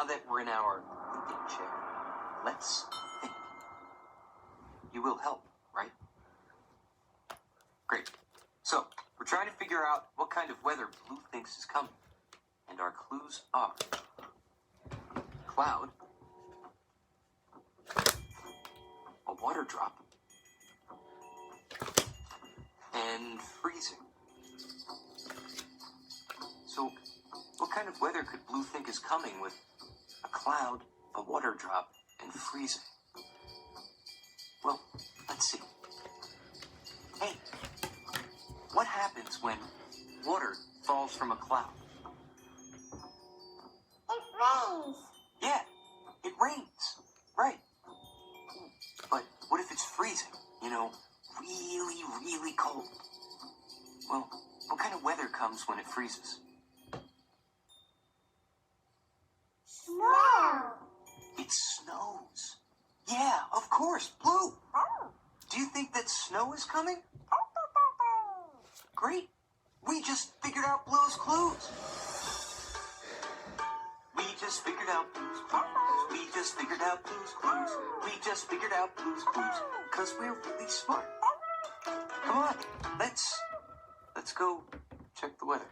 now that we're in our thinking chair, let's think. You will help, right? Great. So, we're trying to figure out what kind of weather Blue thinks is coming. And our clues are cloud, a water drop, and freezing. So, what kind of weather could Blue think is coming with a cloud, a water drop, and freezing? Well, let's see. Hey, what happens when water falls from a cloud? It rains. Yeah, it rains. Right. But what if it's freezing? You know, really, really cold. Well, what kind of weather comes when it freezes? Snow. It snows. Yeah, of course, Blue. Oh. Do you think that snow is coming? Great. We just figured out Blue's clues. We just figured out Blue's clues. We just figured out Blue's clues. We just figured out Blue's clues. 'Cause we're really smart. Come on, let's go check the weather.